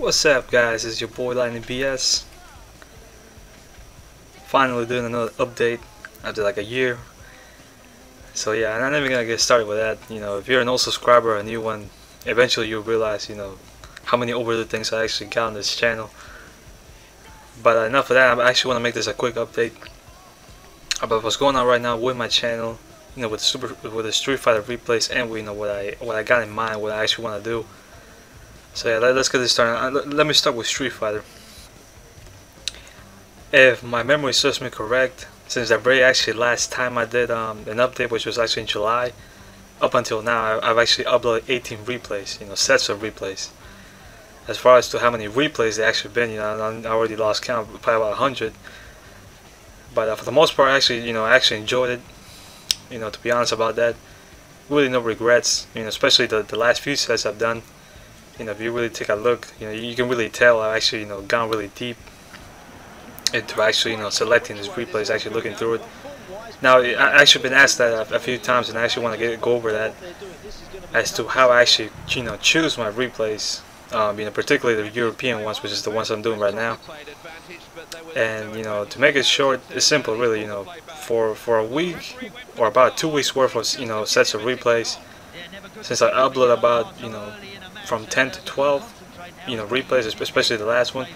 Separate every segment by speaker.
Speaker 1: What's up, guys? It's your boy LightningBS. Finally doing another update after like a year. So yeah, I'm not even gonna get started with that. If you're an old subscriber or a new one, eventually you'll realize, how many overdue things I actually got on this channel. But enough of that. I actually want to make this a quick update about what's going on right now with my channel. With the Street Fighter replays and what I got in mind, what I actually want to do. So yeah, let's get this started. Let me start with Street Fighter. If my memory serves me correct, since the very actually last time I did an update, which was actually in July, up until now, I've actually uploaded 18 replays, sets of replays. As far as to how many replays there actually been, I already lost count, probably about 100. But for the most part, I actually enjoyed it. To be honest about that, really no regrets. Especially the last few sets I've done. If you really take a look, you can really tell I've actually, gone really deep into actually, selecting these replays, actually looking through it. Now, I actually been asked that a few times, and I actually want to go over that as to how I actually, choose my replays. Particularly the European ones, which is the ones I'm doing right now. And to make it short, it's simple, really. For a week or about 2 weeks worth of sets of replays, since I upload about from 10 to 12 replays, especially the last one,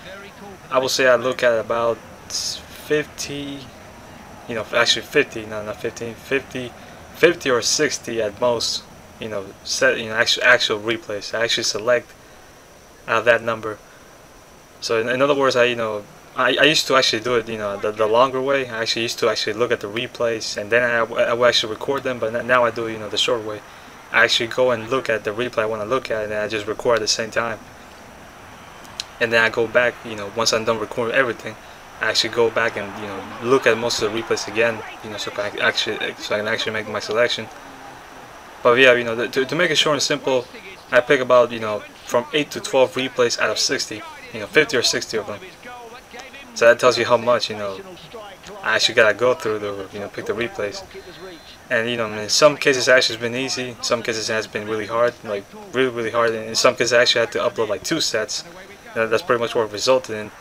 Speaker 1: I will say I look at about 50, actually 50, no, not 15, 50 or 60 at most, actual replays. I actually select out of that number. So in other words, I used to actually do it, the longer way. I actually used to actually look at the replays and then I would actually record them. But now I do, the short way. I actually go and look at the replay I want to look at, and then I just record at the same time. And then I go back, once I'm done recording everything, I actually go back and look at most of the replays again, so I can actually make my selection. But yeah, to make it short and simple, I pick about from 8 to 12 replays out of 60, 50 or 60 of them. So that tells you how much I actually gotta go through to pick the replays. And in some cases actually it's been easy, some cases it has been really hard, like really hard, and in some cases I actually had to upload like 2 sets. That's pretty much what it resulted in.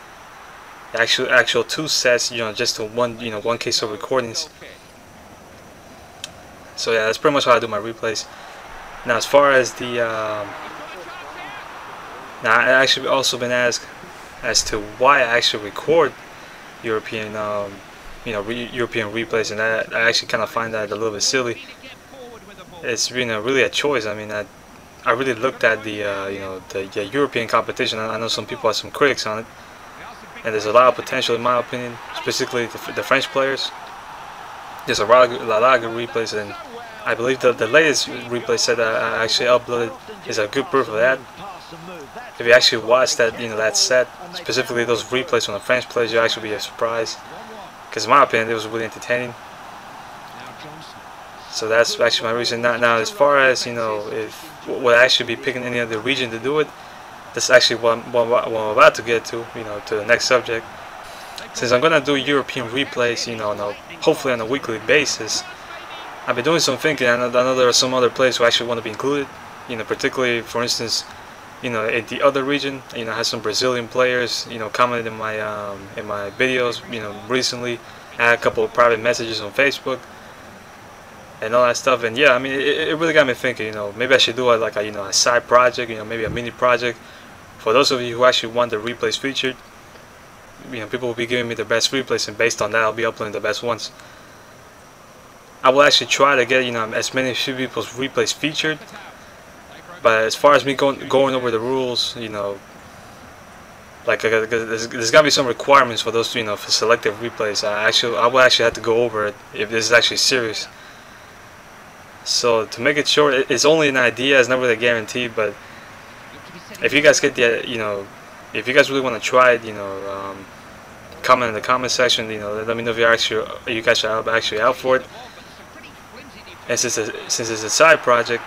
Speaker 1: Actual 2 sets, just to one case of recordings. So yeah, that's pretty much how I do my replays. Now as far as the now I actually also been asked as to why I actually record European European replays, and I actually kind of find that a little bit silly. It's really a choice. I mean, I really looked at the the European competition. I know some people have some critics on it, and there's a lot of potential in my opinion, specifically the French players. There's a lot of good replays, and I believe the latest replay set that I actually uploaded is a good proof of that. If you actually watch that that set, specifically those replays from the French players, you'll actually be surprised. Because in my opinion, it was really entertaining. So that's actually my reason. Now as far as if would I actually be picking any other region to do it, that's actually what I'm about to get to. To the next subject. Since I'm gonna do European replays, hopefully on a weekly basis, I've been doing some thinking. I know there are some other players who actually want to be included. Particularly for instance, in the other region, I had some Brazilian players, commented in my videos, recently. I had a couple of private messages on Facebook and all that stuff, and yeah, I mean, it really got me thinking. Maybe I should do like a side project, maybe a mini project. For those of you who actually want the replays featured, people will be giving me the best replays, and based on that, I'll be uploading the best ones. I will actually try to get as many people's replays featured. But as far as me going over the rules, like there's gotta be some requirements for those, for selective replays. I will actually have to go over it if this is actually serious. So to make it short, it's only an idea. It's not really a guarantee. But if you guys get the, if you guys really want to try it, comment in the comment section. Let me know if you guys are actually out for it. And since it's a side project,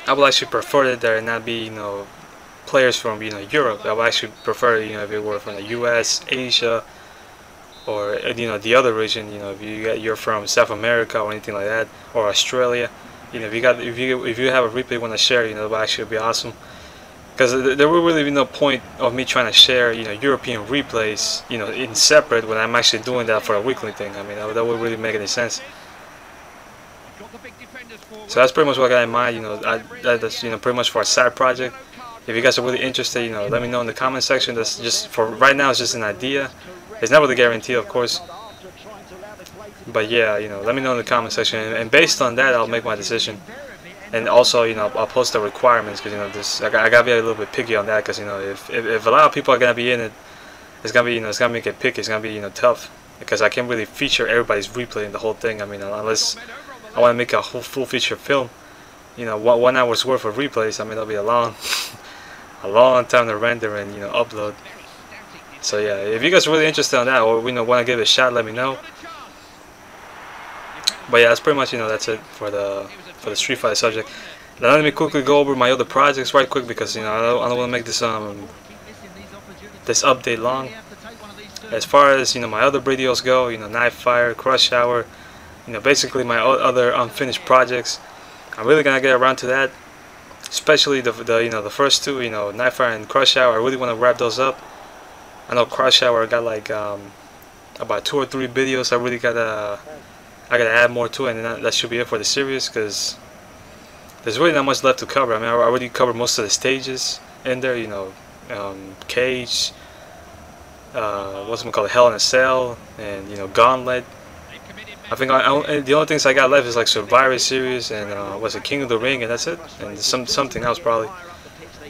Speaker 1: I would actually prefer that there not be players from Europe. I would actually prefer if it were from the U.S., Asia, or the other region. If you're from South America or anything like that, or Australia. If you have a replay you want to share, that would actually be awesome. because there will really be no point of me trying to share, European replays, in separate when I'm actually doing that for a weekly thing. I mean, that would really make any sense. So that's pretty much what I got in mind. That's pretty much for a side project. If you guys are really interested, let me know in the comment section. That's just for right now. It's just an idea. It's never the guarantee, of course. But yeah, let me know in the comment section, and based on that, I'll make my decision. And also, I'll post the requirements, because I gotta be a little bit picky on that, because if a lot of people are gonna be in it, it's gonna be it's gonna make it picky. It's gonna be tough, because I can't really feature everybody's replay in the whole thing. I mean, unless I want to make a whole full feature film, 1 hour's worth of replays. I mean, that'll be a long time to render and upload. So yeah, if you guys are really interested in that, or want to give it a shot, let me know. But yeah, that's pretty much that's it for the Street Fighter subject. Now let me quickly go over my other projects right quick, because I don't want to make this this update long. As far as my other videos go, Knife Fire, Crush Hour, basically my other unfinished projects, I'm really gonna get around to that. Especially the first two, Knife Fire and Crush Hour. I really want to wrap those up. I know Crush Hour got like about 2 or 3 videos. I gotta add more to it, and that should be it for the series, because there's really not much left to cover. I mean, I already covered most of the stages in there. Cage, what's it called, Hell in a Cell, and Gauntlet. I think the only things I got left is like Survivor Series and what's it, King of the Ring, and that's it, and something else probably.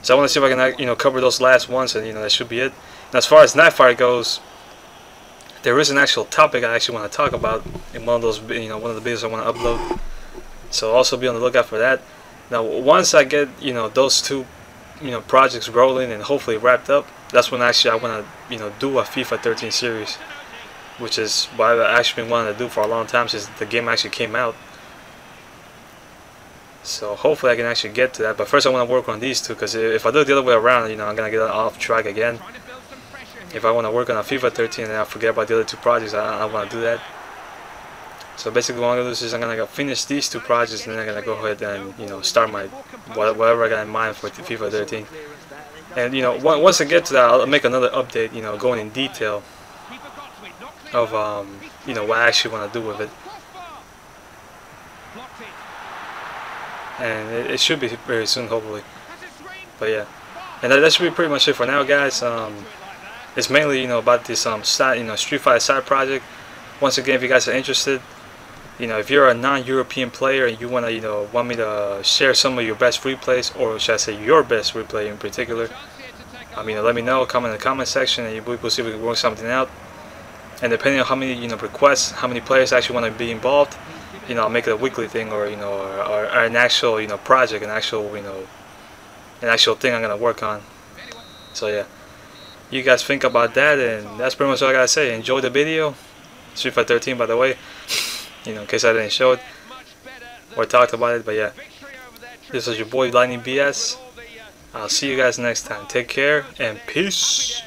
Speaker 1: So I want to see if I can cover those last ones, and that should be it. And as far as Knife Fire goes, there is an actual topic I actually want to talk about in one of those, one of the videos I want to upload. So also be on the lookout for that. Now, once I get those two projects rolling and hopefully wrapped up, that's when actually I want to do a FIFA 13 series, which is what I've actually been wanting to do for a long time since the game actually came out. So hopefully I can actually get to that. But first I want to work on these two, because if I do it the other way around, I'm gonna get off track again. If I want to work on a FIFA 13 and I forget about the other two projects, I want to do that. So basically what I'm going to do is I'm going to finish these two projects, and then I'm going to go ahead and start my whatever I got in mind for FIFA 13. And once I get to that, I'll make another update, going in detail of what I actually want to do with it. And it should be very soon, hopefully. But yeah, and that should be pretty much it for now, guys. It's mainly about this Street Fighter side project. Once again, if you guys are interested, if you're a non-European player and you want me to share some of your best replays, or should I say your best replay in particular, let me know. Comment in the comment section, and we'll see if we can work something out. And depending on how many requests, how many players actually want to be involved, I'll make it a weekly thing, or or an actual project, an actual thing I'm gonna work on. So yeah, you guys think about that, and that's pretty much all I gotta say. Enjoy the video. Street Fighter 13, by the way, in case I didn't show it or talked about it. But yeah, this is your boy LightningBS. I'll see you guys next time. Take care and peace.